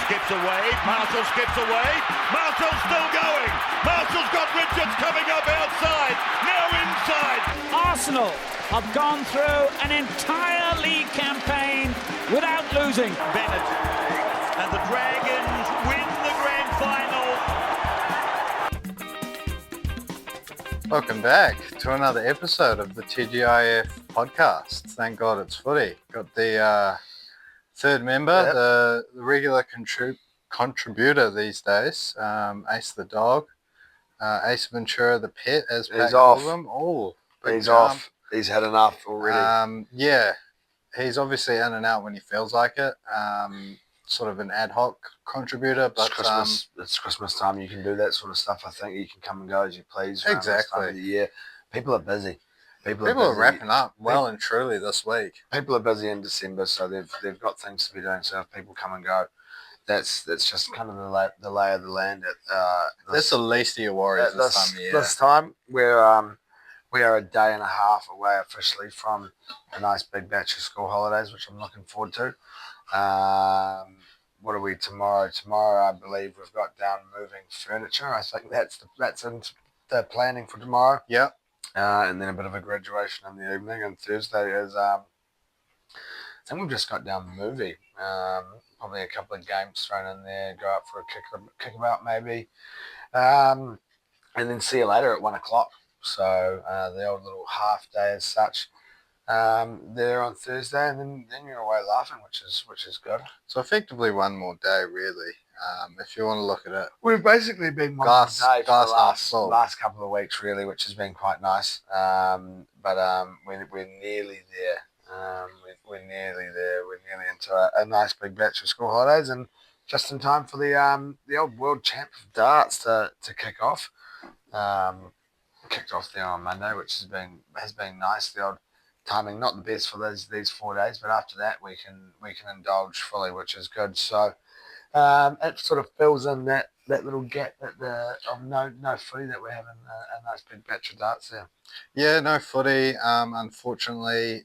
skips away. Marshall skips away. Marshall's still going. Marshall's got Richards coming up outside. Now inside. Arsenal have gone through an entire league campaign without losing. Bennett and the Dragons win the grand final. Welcome back to another episode of the TGIF podcast. Thank God it's footy. Got the third member, the regular contributor these days, Ace the dog, Ace Ventura the pet, as Pat calls him. Oh, he's off. He's had enough already. Yeah, he's obviously in and out when he feels like it. Sort of an ad hoc contributor, but it's Christmas time. You can do that sort of stuff. I think you can come and go as you please. Exactly. This time of the year. People are busy. People are wrapping up well and truly this week. People are busy in December, so they've got things to be doing. So if people come and go, that's just kind of the lay of the land. That's the least of your worries this time of year. This time we are a day and a half away officially from a nice big batch of school holidays, which I'm looking forward to. What are we tomorrow? Tomorrow, I believe we've got down moving furniture. I think that's in the planning for tomorrow. Yep. And then a bit of a graduation in the evening. And Thursday is, I think we've just got down the movie. Probably a couple of games thrown in there. Go out for a kickabout maybe. And then see you later at 1 o'clock. So the old little half day as such. There on Thursday, and then you're away laughing, which is good. So effectively one more day, really. If you want to look at it, we've basically been one more day for the last couple of weeks, really, which has been quite nice. But we're nearly there. We're nearly there. We're nearly into a nice big batch of school holidays, and just in time for the old world champ of darts to kick off. Kicked off there on Monday, which has been nice. The old timing not the best for these 4 days, but after that we can indulge fully, which is good. So it sort of fills in that little gap of no footy that we're having a nice big batch of darts there. Yeah, no footy. Unfortunately,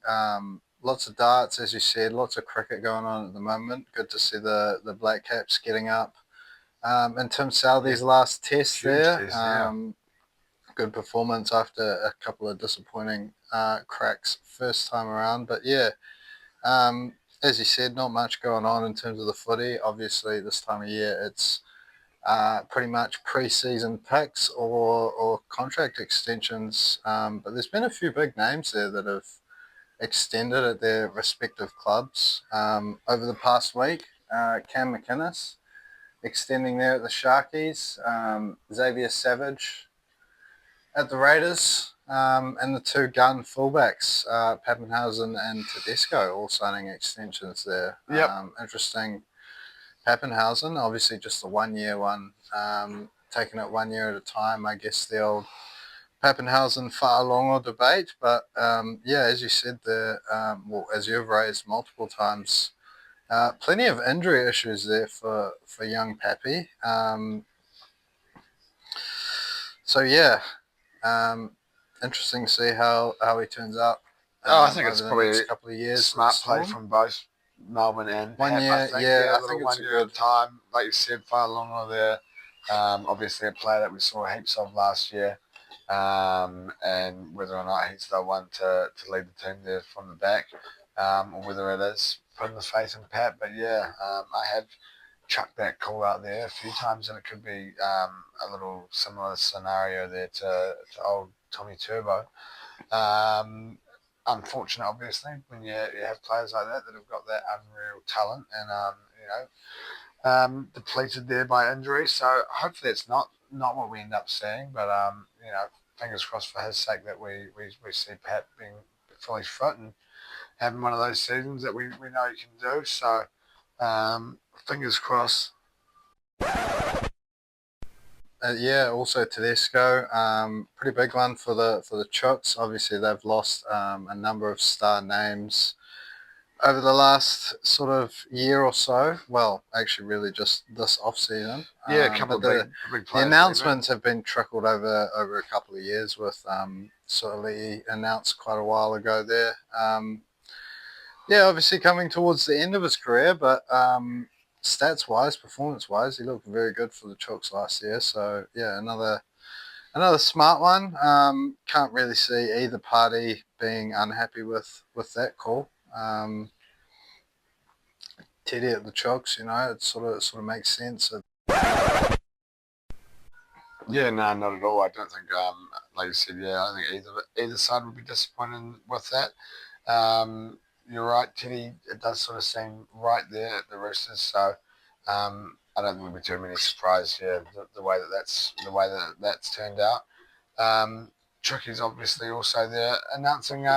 lots of darts, as you said, lots of cricket going on at the moment. Good to see the Black Caps getting up. And Tim Southey's last test there. Good performance after a couple of disappointing cracks first time around. But yeah, as you said, not much going on in terms of the footy. Obviously, this time of year, it's pretty much pre-season picks or contract extensions. But there's been a few big names there that have extended at their respective clubs over the past week. Cam McInnes extending there at the Sharkies. Xavier Savage at the Raiders, and the two gun fullbacks, Pappenhausen and Tedesco, all signing extensions there. Yep. Interesting. Pappenhausen, obviously just the 1 year one, taking it 1 year at a time. I guess the old Pappenhausen far longer debate, but yeah, as you said there, as you've raised multiple times, plenty of injury issues there for young Pappy. So yeah. Interesting to see how he turns out. I think it's probably a couple of years. Smart play from both Melbourne and 1 year. I think it's a good time. Like you said, far longer there. Obviously, a player that we saw heaps of last year, and whether or not he's the one to lead the team there from the back, or whether it is putting the faith in Pat. But yeah, I have chucked that call out there a few times, and it could be a little similar scenario there to old Tommy Turbo. Unfortunate, obviously, when you have players like that have got that unreal talent and depleted there by injury. So hopefully it's not what we end up seeing, but fingers crossed for his sake that we see Pat being fully fit and having one of those seasons that we know he can do. So fingers crossed. Yeah, also Tedesco, pretty big one for the Chooks. Obviously, they've lost a number of star names over the last sort of year or so. Well, actually, really just this off season. Yeah, a couple of big players. The announcements have been trickled over a couple of years. With Soili announced quite a while ago there. Yeah, obviously coming towards the end of his career, but stats-wise, performance-wise, he looked very good for the Chooks last year. So yeah, another smart one. Can't really see either party being unhappy with that call. Teddy at the Chooks, it sort of makes sense. Yeah, no, not at all. I don't think, like you said, yeah, I think either side would be disappointed with that. You're right, Teddy. It does sort of seem right there at the Roosters. So I don't think there'll be too many surprises here. The way that's turned out. Tricky's obviously also there announcing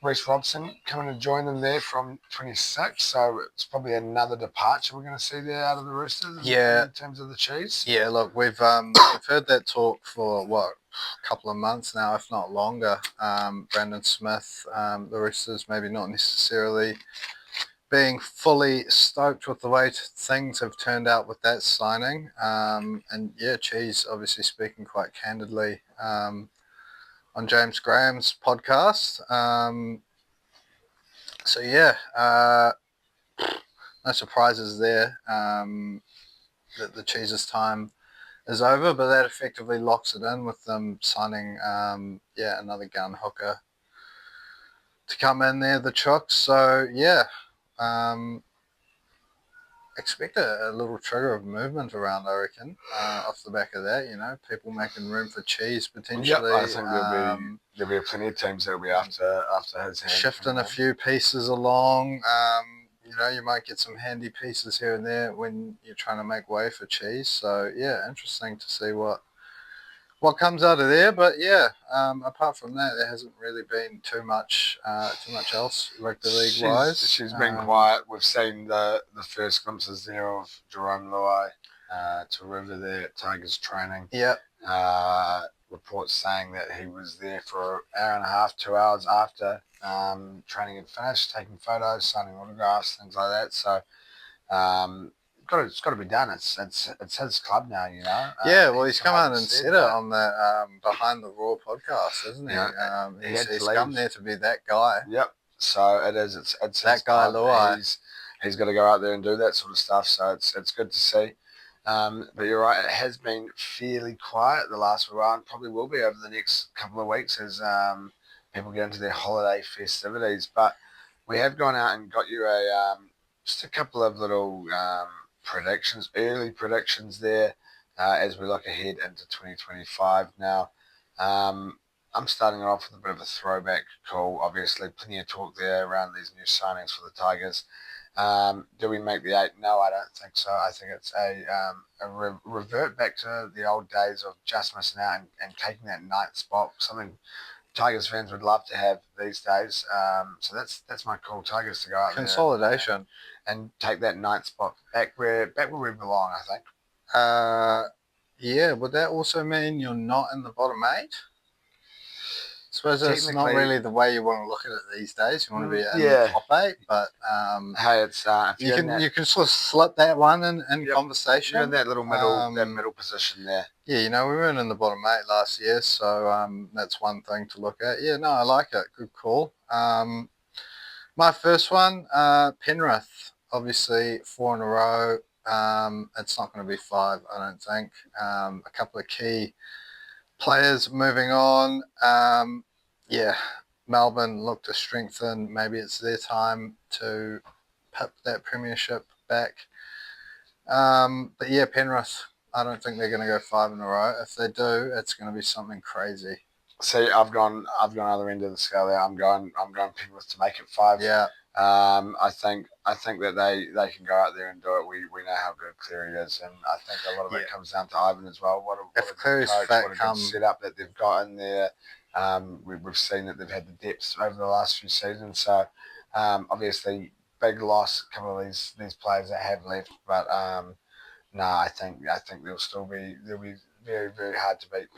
Reece Robson coming to join them there from 26. So it's probably another departure we're going to see there out of the Roosters. In terms of the cheese. Yeah, look, we've heard that talk for a couple of months now, if not longer. Brandon Smith, the Roosters, maybe not necessarily being fully stoked with the way things have turned out with that signing. And yeah, Cheese obviously speaking quite candidly on James Graham's podcast. So yeah, no surprises there. That the Cheese's time is over, but that effectively locks it in with them signing another gun hooker to come in there, the Chooks. So yeah, expect a little trigger of movement around, I reckon, off the back of that. People making room for Cheese potentially. Yep, I think there'll be plenty of teams that'll be after his hand. Shifting a few pieces along. You might get some handy pieces here and there when you're trying to make way for Cheese. So yeah, interesting to see what comes out of there. But yeah, apart from that, there hasn't really been too much else rugby league wise. She's been quiet. We've seen the first glimpses there of Jerome Luai to River there at Tigers training. Yeah. Reports saying that he was there for an hour and a half, 2 hours after training had finished, taking photos, signing autographs, things like that. So it's got to be done. It's his club now, Yeah, well, he's come out and said it on the Behind the Raw podcast, isn't he? He's come there to be that guy. Yep. So it is. It's that guy, Luai. He's got to go out there and do that sort of stuff. So it's good to see. But you're right, it has been fairly quiet the last while, and probably will be over the next couple of weeks as people get into their holiday festivities. But we have gone out and got you just a couple of little predictions, early predictions there as we look ahead into 2025. Now, I'm starting it off with a bit of a throwback call. Obviously, plenty of talk there around these new signings for the Tigers. Do we make the 8? No, I don't think so. I think it's a revert back to the old days of just missing out and taking that 9th spot, something Tigers fans would love to have these days. So that's my call. Tigers to go out consolidation there and take that 9th spot back where we belong, I think. Yeah, would that also mean you're not in the bottom 8? I suppose it's not really the way you want to look at it these days. You want to be in the top 8, but hey, it's you can sort of slip that one in conversation. You're in that little middle position there. Yeah, we weren't in the bottom 8 last year, so that's one thing to look at. Yeah, no, I like it. Good call. My first one, Penrith, obviously 4 in a row. It's not going to be 5, I don't think. A couple of key players moving on. Melbourne look to strengthen. Maybe it's their time to pip that premiership back. But yeah, Penrith, I don't think they're going to go 5 in a row. If they do, it's going to be something crazy. See, I've gone other end of the scale there. I'm going Penrith to make it 5. Yeah. I think that they can go out there and do it. We know how good Cleary is, and I think a lot of it comes down to Ivan as well. What a good coach, what a good setup that they've got in there. We've seen that they've had the depth over the last few seasons. So obviously, big loss. A couple of these players that have left, but no, I think they'll be very, very hard to beat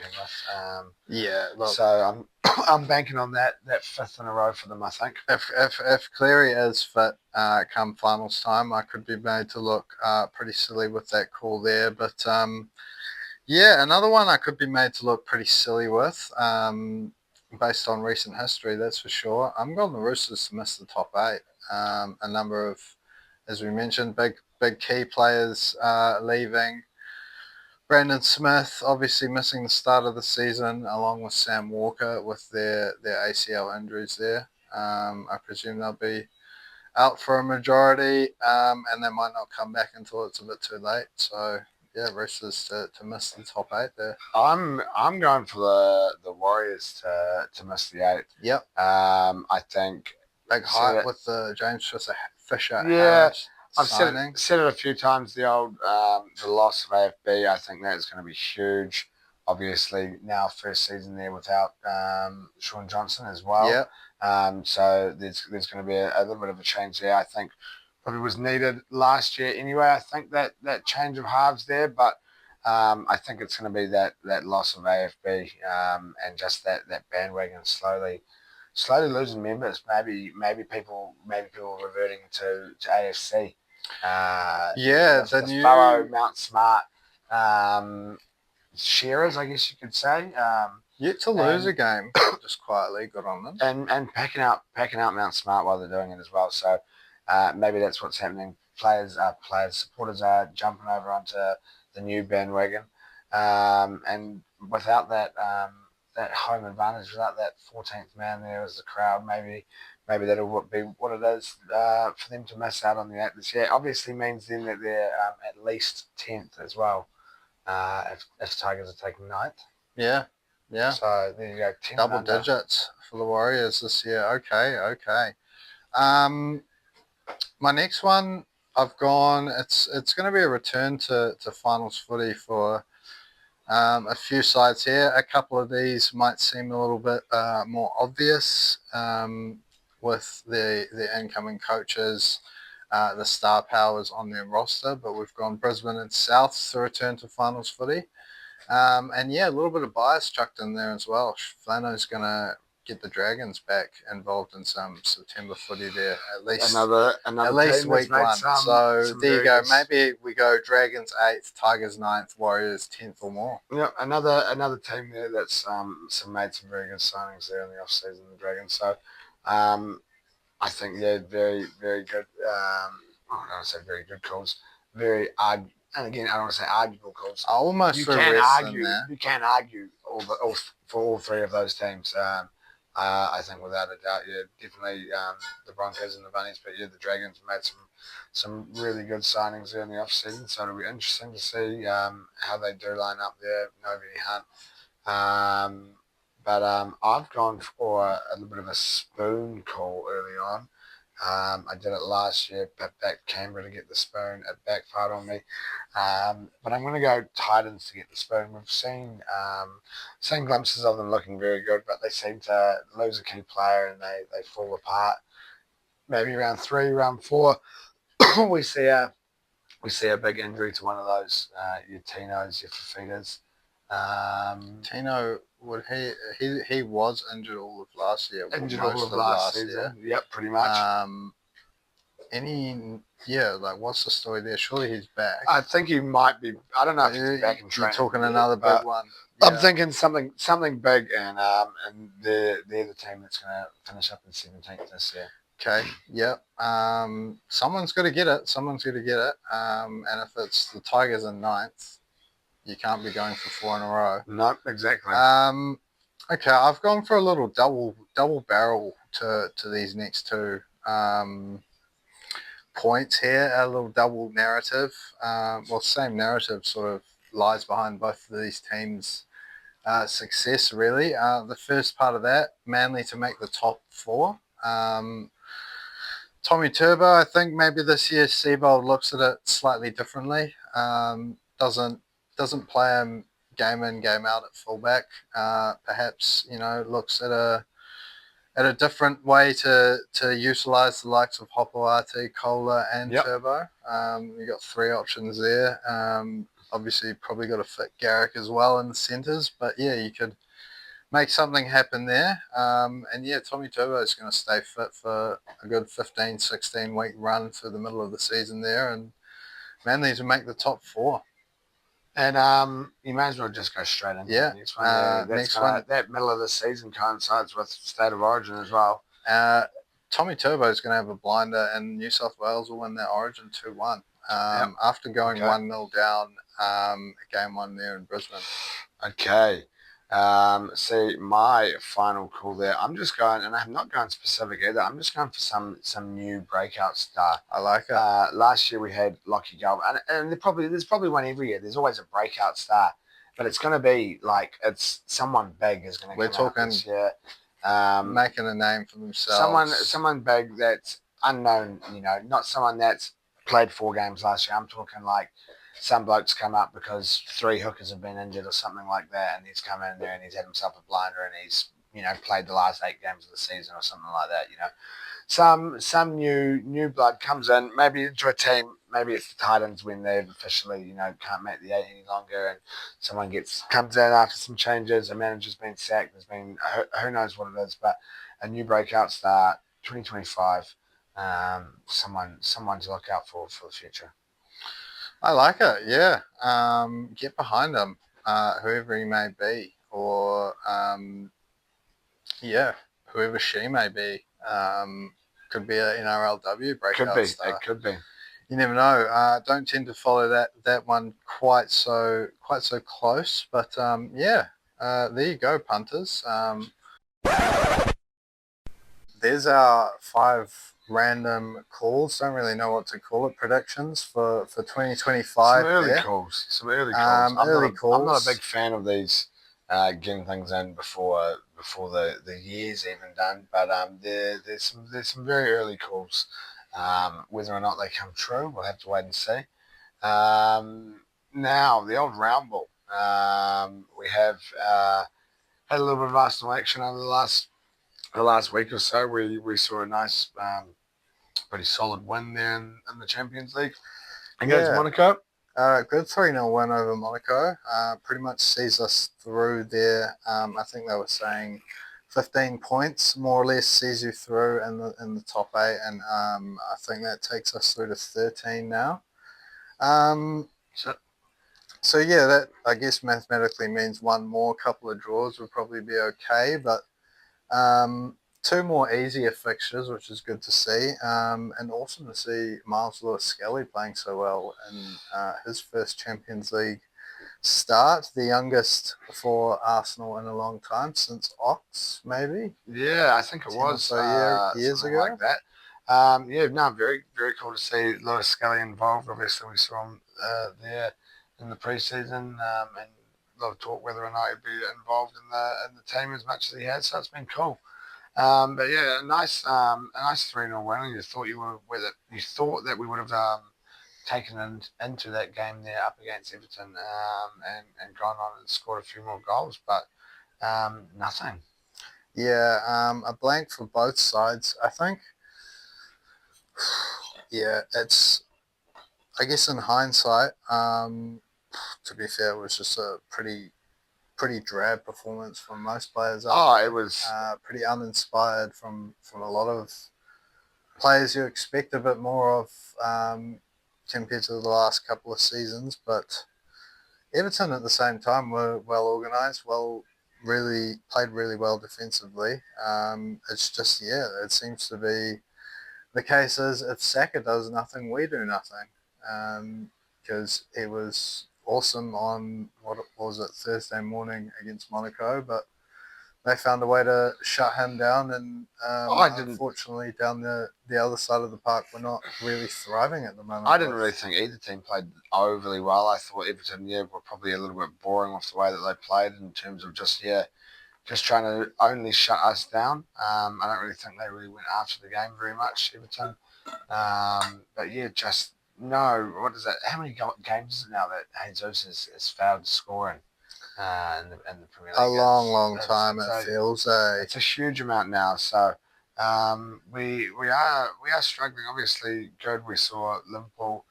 Penrith. So I'm banking on that 5th in a row for them. I think if Cleary is fit come finals time, I could be made to look pretty silly with that call there. But another one I could be made to look pretty silly with, based on recent history. That's for sure. I'm going the Roosters to miss the top 8. A number of, as we mentioned, big key players leaving. Brandon Smith obviously missing the start of the season, along with Sam Walker with their ACL injuries there. I presume they'll be out for a majority, and they might not come back until it's a bit too late. So yeah, Roosters to miss the top 8 there. I'm going for the Warriors to miss the 8. Yep. I think big hype with the James Fisher Yeah, Harris I've signing. said it a few times. The loss of AFB, I think that is going to be huge. Obviously, now first season there without Sean Johnson as well. Yeah. So there's going to be a little bit of a change there. I think probably was needed last year anyway. I think that change of halves there, but I think it's going to be that loss of AFB and just that bandwagon slowly losing members. Maybe people reverting to AFC. The new Sparrow, Mount Smart, Shearers, I guess you could say. Yet to lose a game, just quietly, good on them. And packing out Mount Smart while they're doing it as well. So maybe that's what's happening. Supporters are jumping over onto the new bandwagon, and without that home advantage, without that 14th man there as the crowd, maybe that'll be what it is for them to miss out on the 8 this year. Obviously means then that they're at least 10th as well, if Tigers are taking 9th. Yeah. So there you go, 10 double digits for the Warriors this year. Okay. My next one, I've gone. It's going to be a return to finals footy for a few sides here. A couple of these might seem a little bit more obvious with the incoming coaches, the star powers on their roster, but we've gone Brisbane and South to return to finals footy. And yeah, a little bit of bias chucked in there as well. Flano's going to get the Dragons back involved in some September footy there, at least another week 1. So there you go. Maybe we go Dragons 8th, Tigers 9th, Warriors 10th or more. Yeah, another team there that's made some very good signings there in the off season, the Dragons. So I think very very good. I don't want to say very good calls. And again, I don't want to say arguable calls. You can't argue for all 3 of those teams. I think without a doubt, definitely the Broncos and the Bunnies, but the Dragons made some really good signings there in the off season. So it'll be interesting to see how they do line up there. Nobody Hunt. But I've gone for a little bit of a spoon call early on. I did it last year, but back Canberra to get the spoon. It backfired on me. But I'm going to go Titans to get the spoon. We've seen glimpses of them looking very good, but they seem to lose a key player and they fall apart. Maybe round 3, round 4, we see a big injury to one of those, your Tinos, your Fafitas. Tino, he was injured all of last year. Injured all of last season. Yep, pretty much. What's the story there? Surely he's back. I think he might be. I don't know if he's back in training. You're talking another big one. Yeah. I'm thinking something big, and they're the team that's going to finish up in 17th this year. Okay. Yep. Someone's got to get it. And if it's the Tigers in 9th, you can't be going for 4 in a row. No, exactly. Okay, I've gone for a little double barrel to these next 2 points here. A little double narrative. Same narrative sort of lies behind both of these teams' success, really. The first part of that, Manly to make the top 4. Tommy Turbo, I think maybe this year Seabold looks at it slightly differently. Doesn't play him game in, game out at fullback. Perhaps, looks at a different way to utilise the likes of Hopoate, Kohler and Turbo. You got 3 options there. Obviously, probably got to fit Garrick as well in the centres. But yeah, you could make something happen there. Tommy Turbo is going to stay fit for a good 15, 16 week run through the middle of the season there. And Manly to make the top 4. And you may as well just go straight into the next one. That middle of the season coincides with State of Origin as well. Tommy Turbo is going to have a blinder, and New South Wales will win their Origin 2-1. after going Okay. 1-0 down, game 1 there in Brisbane. Okay. See, my final call there, I'm just going, and I'm not going specific either. I'm just going for some new breakout star. I like it. Last year we had Lockie Galvin, and there's probably one every year. There's always a breakout star, but it's going to be like it's someone big is going to come out this year. Making a name for themselves. Someone big that's unknown. Not someone that's played 4 games last year. I'm talking like some blokes come up because 3 hookers have been injured or something like that, and he's come in there and he's had himself a blinder and he's played the last 8 games of the season or something like that. Some new blood comes in, maybe into a team. Maybe it's the Titans when they've officially can't make the 8 any longer, and someone comes in after some changes. A manager's been sacked. There's been who knows what it is, but a new breakout start 2025. Someone to look out for the future. I like it, yeah. Get behind him, whoever he may be, or whoever she may be. Could be an NRLW breakout star. It could be. You never know. Don't tend to follow that one quite so close, but there you go, punters. There's our 5 random calls. Don't really know what to call it. Predictions for 2025. Some early calls. I'm not a big fan of these getting things in before the year's even done. But there's some very early calls. Whether or not they come true, we'll have to wait and see. Now the old round ball. We have had a little bit of Arsenal action over the last week or so. We saw a nice, pretty solid win there in the Champions League against Monaco. Good 3-0 win over Monaco. Pretty much sees us through there. I think they were saying 15 points more or less sees you through in the top 8, and I think that takes us through to 13 now. So yeah, that I guess mathematically means one more couple of draws would probably be okay, but 2 more easier fixtures, which is good to see, and awesome to see Miles Lewis-Skelly playing so well in his first Champions League start, the youngest for Arsenal in a long time, since Ox, maybe? Yeah, I think it was years ago. like that. Very, very cool to see Lewis-Skelly involved. Obviously, we saw him there in the pre-season, and a lot of talk whether or not he'd be involved in the team as much as he has. So it's been cool. But yeah, a nice 3-0 win. You thought that we would have taken into that game there up against Everton, and gone on and scored a few more goals, but nothing. Yeah, a blank for both sides, I think. Yeah, it's, I guess in hindsight, to be fair, it was just a pretty drab performance from most players. It was pretty uninspired from a lot of players you expect a bit more of compared to the last couple of seasons. But Everton at the same time were well organised, played really well defensively. It's just, it seems to be the case is if Saka does nothing, we do nothing. Because he was awesome on, what was it, Thursday morning against Monaco, but they found a way to shut him down, and unfortunately down the other side of the park we're not really thriving at the moment. I didn't really think either team played overly well. I thought Everton were probably a little bit boring off the way that they played in terms of just trying to only shut us down. I don't really think they really went after the game very much, Everton. But yeah, just no. What is that? How many games is it now that Jesus has failed scoring in the Premier League? A long time it feels. It's a huge amount now. So we are struggling. Obviously, good. We saw Liverpool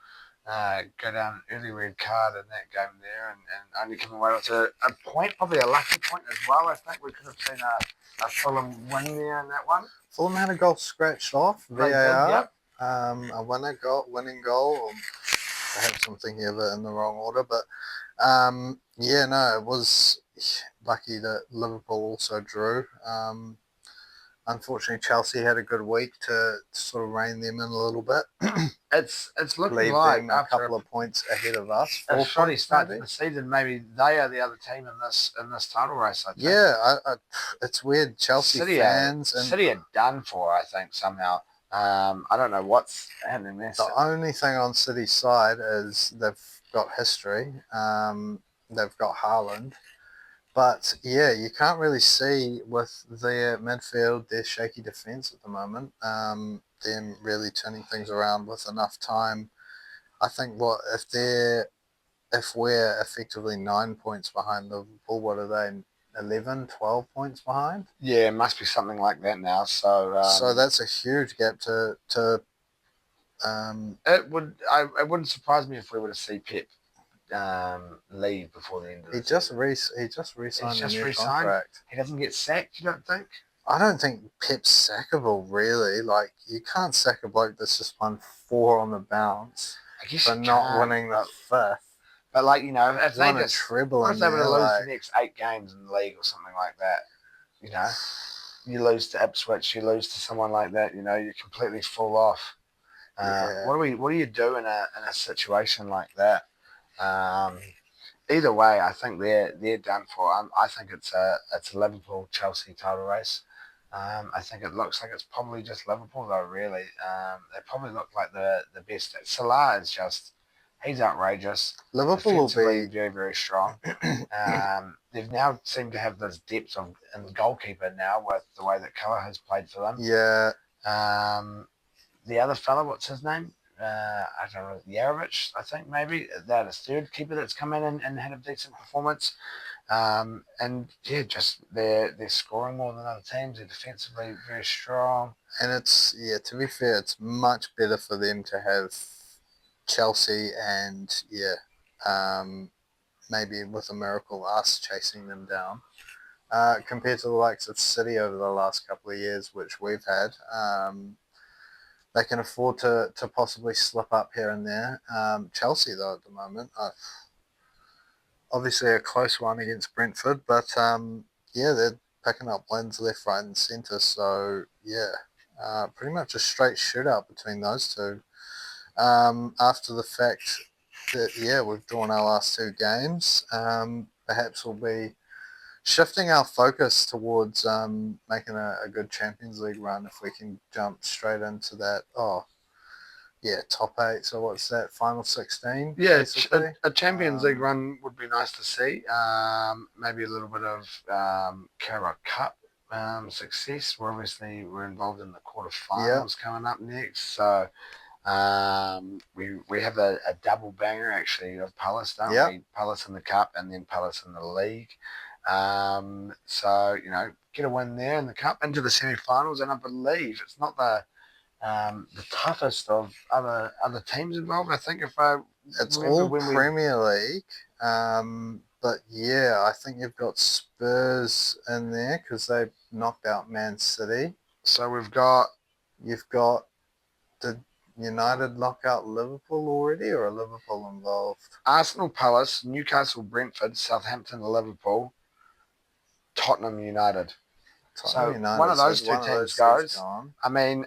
go down an early red card in that game there, and only come away with a point, probably a lucky point as well. I think we could have seen a Fulham win there in that one. Fulham had a goal scratched off, VAR. Yep. A winning goal, or perhaps I'm thinking of it in the wrong order, but it was lucky that Liverpool also drew. unfortunately, Chelsea had a good week to sort of rein them in a little bit. It's looking Leave like them a after couple of points ahead of us. a 4 shoddy points, start to maybe. the season, maybe they are the other team in this title race. I think. Yeah, it's weird. Chelsea fans and City are done for. I think somehow. I don't know what's happening there. the only thing on City's side is they've got history. They've got Haaland. But yeah, you can't really see with their midfield, their shaky defence at the moment, them really turning things around with enough time. I think if we're effectively 9 points behind Liverpool, what are they? 11, 12 points behind? Yeah, it must be something like that now. So that's a huge gap to it wouldn't surprise me if we were to see Pep leave before the end of the season. he just re-signed He's a just new re-signed. contract. He doesn't get sacked, you don't think? I don't think Pep's sackable, really. Like, you can't sack a bloke that's just won 4 on the bounce I guess for you not can't, winning the 5th. But like, you know, if they Won a just treble what in if they were there, to lose like, the next 8 games in the league or something like that? You know, you lose to Ipswich, you lose to someone like that. You know, you completely fall off. yeah. What do you do in a situation like that? Either way, I think they're done for. I think it's a Liverpool Chelsea title race. I think it looks like it's probably just Liverpool though. Really, they probably look like the best. Salah is just he's outrageous. Liverpool will Defensively, be... very very strong. They've now seemed to have this depth in the goalkeeper now with the way that Keller has played for them. Yeah. The other fella, what's his name? I don't know, Yarovich, I think maybe. They're the third keeper that's come in and had a decent performance. And yeah, just they're scoring more than other teams. They're defensively very strong. And it's, yeah, to be fair, it's much better for them to have Chelsea and, maybe with a miracle, us chasing them down. Compared to the likes of City over the last couple of years, which we've had. They can afford to possibly slip up here and there. Chelsea, though, at the moment, obviously a close one against Brentford, but yeah, they're picking up wins left, right, and centre. So yeah, pretty much a straight shootout between those two. After the fact that we've drawn our last 2 games, perhaps we'll be shifting our focus towards making a good Champions League run if we can jump straight into that. Top 8. So what's that? Final 16? Yeah, basically? a Champions League run would be nice to see. Maybe a little bit of Carabao Cup success. We're involved in the quarterfinals coming up next. So we have a double banger actually of Palace, don't we? Palace in the Cup and then Palace in the league. So you know, get a win there in the Cup into the semi-finals, and I believe it's not the toughest of other teams involved. I think it's all Premier League, but yeah, I think you've got Spurs in there because they knocked out Man City. So you've got did United knock out Liverpool already, or are Liverpool involved? Arsenal, Palace, Newcastle, Brentford, Southampton, Liverpool, Tottenham United. One of those two teams goes. I mean,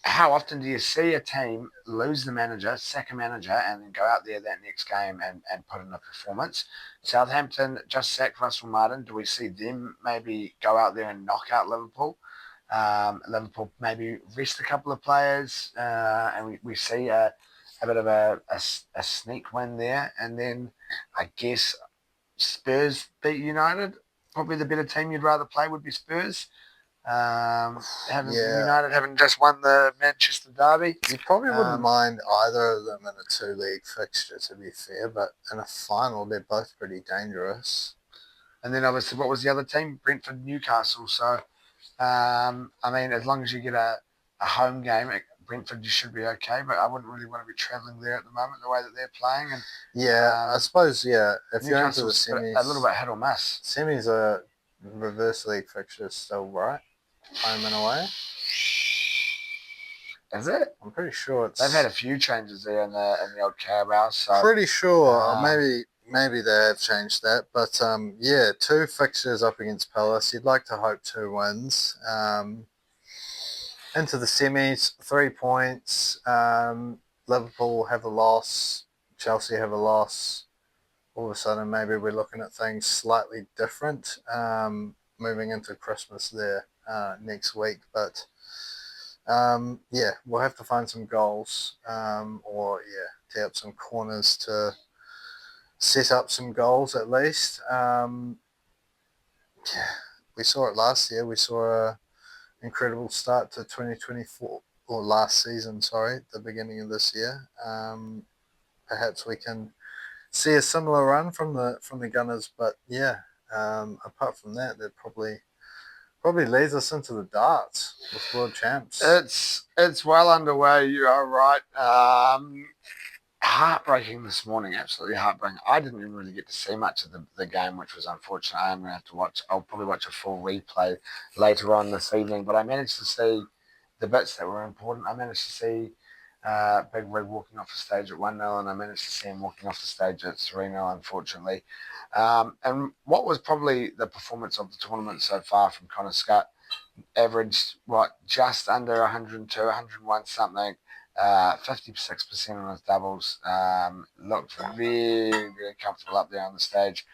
how often do you see a team lose the manager, sack a manager, and then go out there that next game and put in a performance? Southampton just sacked Russell Martin. Do we see them maybe go out there and knock out Liverpool? Liverpool maybe rest a couple of players, and we see a bit of a sneak win there. And then I guess Spurs beat United. Probably the better team you'd rather play would be Spurs. United having just won the Manchester Derby. You probably wouldn't mind either of them in a 2-league fixture, to be fair, but in a final, they're both pretty dangerous. And then obviously, what was the other team? Brentford, Newcastle. So, I mean, as long as you get a home game at Brentford, you should be okay, but I wouldn't really want to be travelling there at the moment, the way that they're playing. And I suppose, if you're into the semis... a little bit hit or miss. Semis are reverse league fixtures still, right? Home and away. Is it? I'm pretty sure it's... They've had a few changes there in the old Carabao. So pretty sure. Maybe they have changed that. But 2 fixtures up against Palace. You'd like to hope 2 wins. into the semis, 3 points. Liverpool have a loss, Chelsea have a loss. All of a sudden, maybe we're looking at things slightly different moving into Christmas there next week. But yeah, we'll have to find some goals or tee up some corners to set up some goals at least. We saw it last year. We saw an incredible start to 2024, or last season, sorry, the beginning of this year. Perhaps we can see a similar run from the Gunners, but apart from that, that probably leads us into the darts with world champs. It's well underway. You are right. Heartbreaking this morning, absolutely heartbreaking. I didn't even really get to see much of the game, which was unfortunate. I'm going to have to watch. I'll probably watch a full replay later on this evening, but I managed to see the bits that were important. I managed to see Big Rig walking off the stage at 1-0, and I managed to see him walking off the stage at 3-0, unfortunately. And what was probably the performance of the tournament so far from Connor Scott, averaged, just under 102, 101 something, 56% on his doubles, looked very, very comfortable up there on the stage.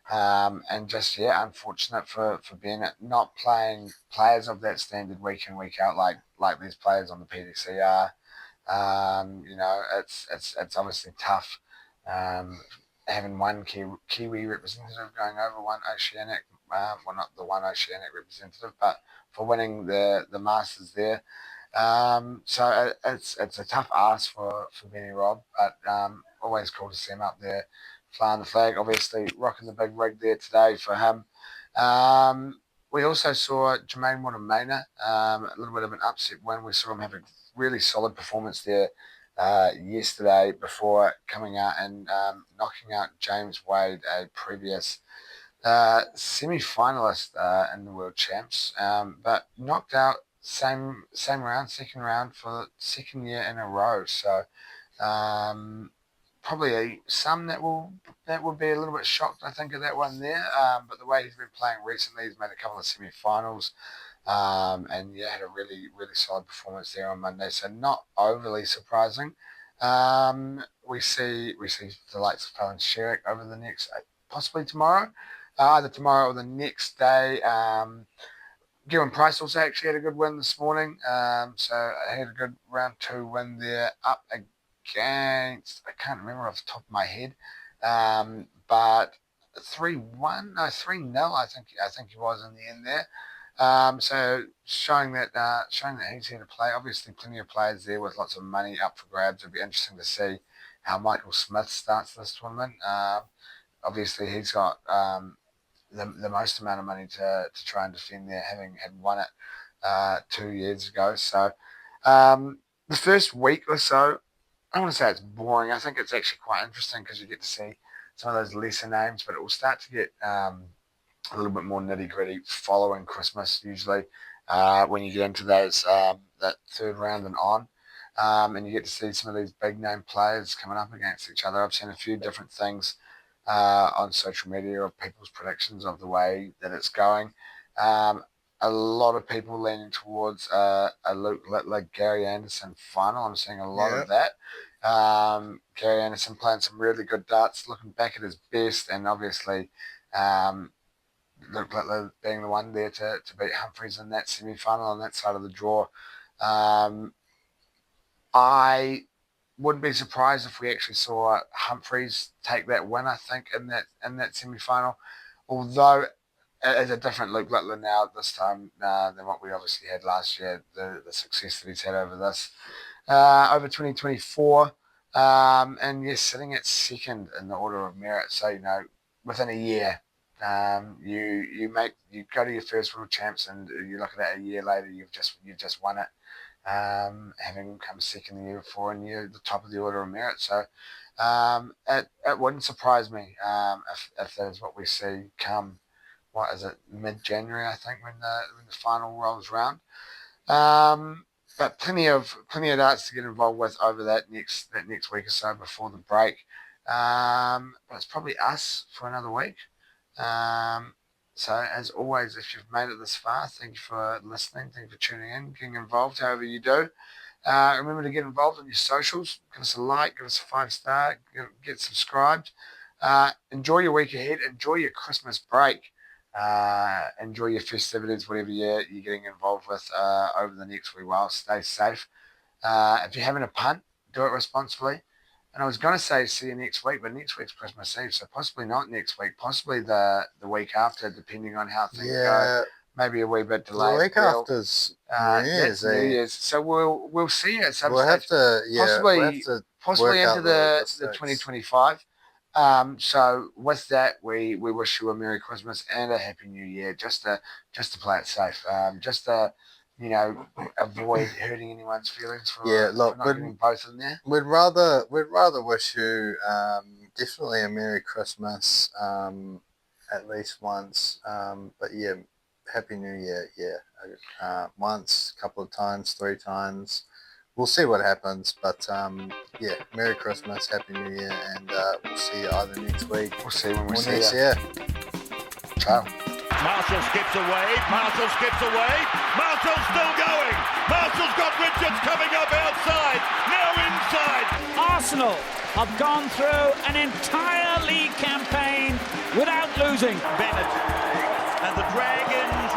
And just, unfortunate for being not playing players of that standard week in, week out like these players on the PDC are. It's obviously tough having one Kiwi representative going over one Oceanic, not the one Oceanic representative, but for winning the Masters there. So it's a tough ask for Benny Robb, but always cool to see him up there flying the flag. Obviously rocking the big rig there today for him. We also saw Jermaine Wanamaina, a little bit of an upset win. We saw him have a really solid performance there yesterday before coming out and knocking out James Wade, a previous semi-finalist in the World Champs, but knocked out same round, second round for the second year in a row. So probably some that would be a little bit shocked, I think, at that one there. But the way he's been playing recently, he's made a couple of semi-finals. And had a really, really solid performance there on Monday. So not overly surprising. We see the likes of Fallon Sherrick over the next, possibly tomorrow, either tomorrow or the next day. Gillian Price also actually had a good win this morning. So I had a good round 2 win there up against, I can't remember off the top of my head, but 3-1, no 3-0. I think he was in the end there. So showing that he's here to play. Obviously, plenty of players there with lots of money up for grabs. It'll be interesting to see how Michael Smith starts this tournament. Obviously, he's got the most amount of money to try and defend there, having had won it 2 years ago. So the first week or so, I don't want to say it's boring. I think it's actually quite interesting because you get to see some of those lesser names, but it will start to get a little bit more nitty-gritty following Christmas, usually, when you get into those that third round and on. And you get to see some of these big-name players coming up against each other. I've seen a few different things on social media of people's predictions of the way that it's going. A lot of people leaning towards a Luke Littler, Gary Anderson final. I'm seeing a lot of that. Gary Anderson playing some really good darts, looking back at his best, and obviously Luke Littler being the one there to beat Humphries in that semi-final on that side of the draw. I wouldn't be surprised if we actually saw Humphries take that win, I think, in that semi-final. Although it's a different Luke Littler now this time than what we obviously had last year, the success that he's had over 2024. And yes, sitting at second in the order of merit. So, within a year, you go to your first World Champs and you look at it a year later, you've just won it. Having come second the year before, and you're at the top of the order of merit. So it wouldn't surprise me if that is what we see come, mid-January, I think, when the final rolls around. But plenty of darts to get involved with over that next week or so before the break. But it's probably us for another week. So, as always, if you've made it this far, thank you for listening. Thank you for tuning in, getting involved, however you do. Remember to get involved on your socials. Give us a like, give us a 5-star, get subscribed. Enjoy your week ahead. Enjoy your Christmas break. Enjoy your festivities, whatever you're getting involved with over the next wee while. Stay safe. If you're having a punt, do it responsibly. And I was going to say see you next week, but next week's Christmas Eve, so possibly not next week, possibly the week after, depending on how things go. Maybe a wee bit delayed. The week after's New Year's. New Year's. So we'll see you at some We'll stage. we'll have to Possibly work into out the logistics. 2025. So with that, we wish you a Merry Christmas and a Happy New Year. Just to play it safe. Just to avoid hurting anyone's feelings for not getting both in there. We'd rather wish you definitely a Merry Christmas at least once. But yeah, Happy New Year. Yeah, once, a couple of times, 3 times. We'll see what happens. But yeah, Merry Christmas, Happy New Year, and we'll see you either next week. We'll see when we or see next you. year. Ciao. Marshall skips away. Marshall skips away. Marshall's still going. Marshall's got Richards coming up outside. Now inside. Arsenal have gone through an entire league campaign without losing. Bennett and the Dragons